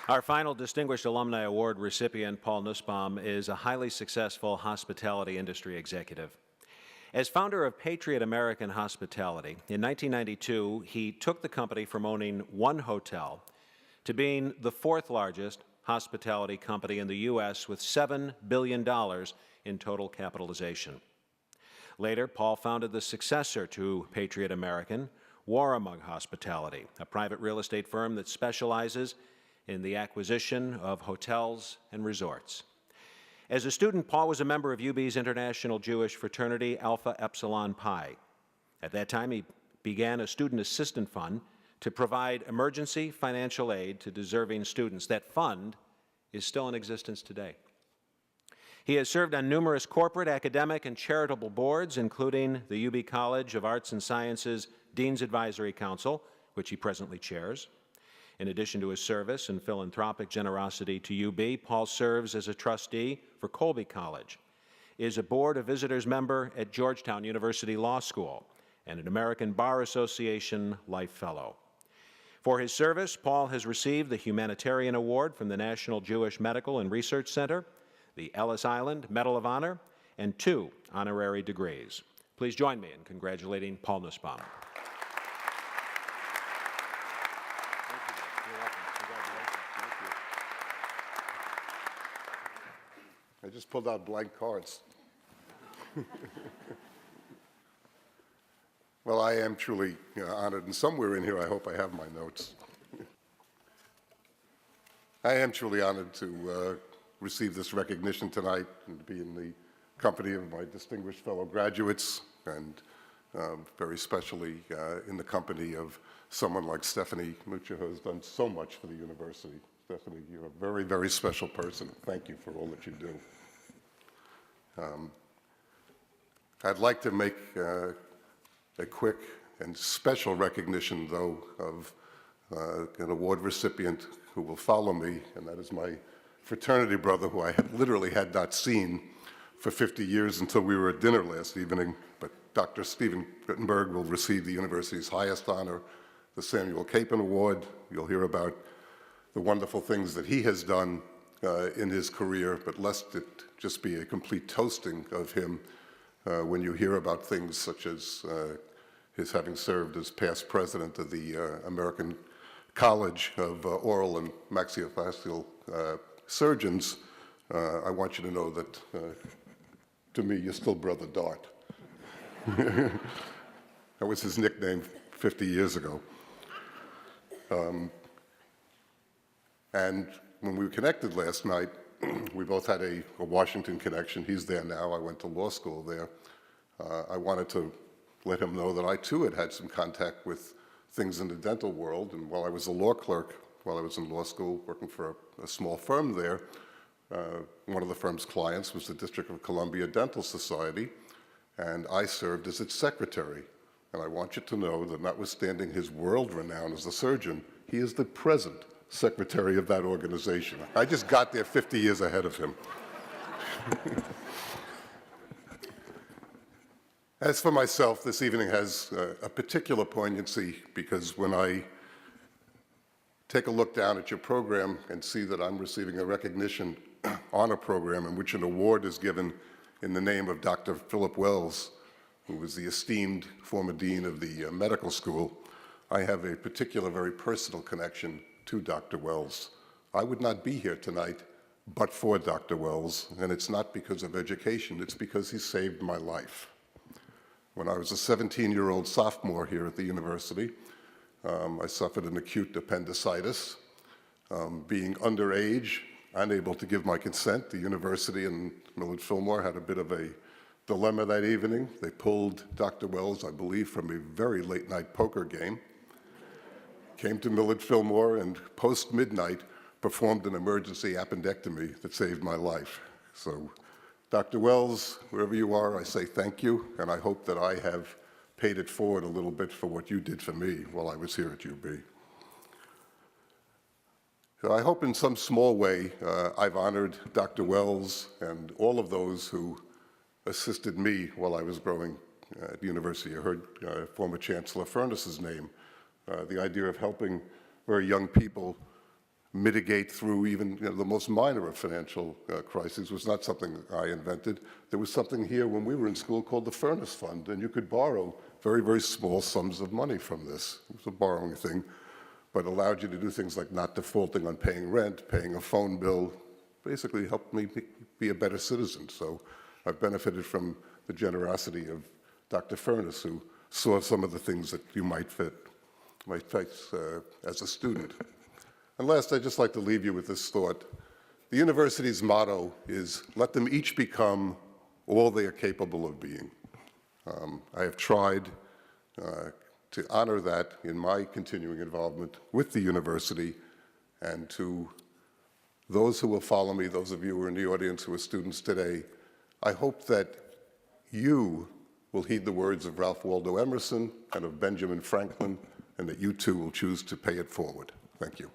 Our final Distinguished Alumni Award recipient, Paul Nussbaum, is a highly successful hospitality industry executive. As founder of Patriot American Hospitality, in 1992, he took the company from owning one hotel to being the fourth largest hospitality company in the U.S. with $7 billion in total capitalization. Later, Paul founded the successor to Patriot American, Warramug Hospitality, a private real estate firm that specializes in the acquisition of hotels and resorts. As a student, Paul was a member of UB's International Jewish Fraternity Alpha Epsilon Pi. At that time, he began a student assistance fund to provide emergency financial aid to deserving students. That fund is still in existence today. He has served on numerous corporate, academic, and charitable boards, including the UB College of Arts and Sciences Dean's Advisory Council, which he presently chairs. In addition to his service and philanthropic generosity to UB, Paul serves as a trustee for Colby College, is a Board of Visitors member at Georgetown University Law School, and an American Bar Association Life Fellow. For his service, Paul has received the Humanitarian Award from the National Jewish Medical and Research Center, the Ellis Island Medal of Honor, and 2 honorary degrees. Please join me in congratulating Paul Nussbaum. I just pulled out blank cards. Well, I am truly honored, and somewhere in here I hope I have my notes. I am truly honored to receive this recognition tonight and to be in the company of my distinguished fellow graduates, and very especially in the company of someone like Stephanie Mucha, who has done so much for the university. Stephanie, you're a very, very special person. Thank you for all that you do. I'd like to make a quick and special recognition, though, of an award recipient who will follow me, and that is my fraternity brother, who I literally had not seen for 50 years until we were at dinner last evening. But Dr. Stephen Grittenberg will receive the university's highest honor, the Samuel Capon Award. You'll hear about the wonderful things that he has done in his career, but lest it just be a complete toasting of him when you hear about things such as his having served as past president of the American College of Oral and Maxillofacial Surgeons. I want you to know that, to me, you're still Brother Dart. That was his nickname 50 years ago. And when we were connected last night, we both had a Washington connection. He's there now. I went to law school there. I wanted to let him know that I, too, had had some contact with things in the dental world. And while I was a law clerk, while I was in law school working for a small firm there, one of the firm's clients was the District of Columbia Dental Society, and I served as its secretary. And I want you to know that notwithstanding his world renown as a surgeon, he is the present secretary of that organization. I just got there 50 years ahead of him. As for myself, this evening has a particular poignancy because when I take a look down at your program and see that I'm receiving a recognition honor program in which an award is given in the name of Dr. Philip Wells, who was the esteemed former dean of the medical school, I have a particular, very personal connection to Dr. Wells. I would not be here tonight but for Dr. Wells, and it's not because of education, it's because he saved my life. When I was a 17-year-old sophomore here at the university, I suffered an acute appendicitis. Being underage, unable to give my consent, the university and Millard Fillmore had a bit of a dilemma that evening. They pulled Dr. Wells, I believe, from a very late-night poker game, came to Millard Fillmore, and post-midnight performed an emergency appendectomy that saved my life. So, Dr. Wells, wherever you are, I say thank you, and I hope that I have paid it forward a little bit for what you did for me while I was here at UB. So I hope in some small way I've honored Dr. Wells and all of those who assisted me while I was growing at the university. I heard former Chancellor Furness's name. The idea of helping very young people mitigate through even the most minor of financial crises was not something I invented. There was something here when we were in school called the Furnace Fund, and you could borrow very, very small sums of money from this. It was a borrowing thing, but allowed you to do things like not defaulting on paying rent, paying a phone bill, basically helped me be a better citizen. So I've benefited from the generosity of Dr. Furnace, who saw some of the things that you might face as a student. And last, I'd just like to leave you with this thought. The university's motto is, let them each become all they are capable of being. I have tried to honor that in my continuing involvement with the university, and to those who will follow me, those of you who are in the audience who are students today, I hope that you will heed the words of Ralph Waldo Emerson and of Benjamin Franklin, and that you too will choose to pay it forward. Thank you.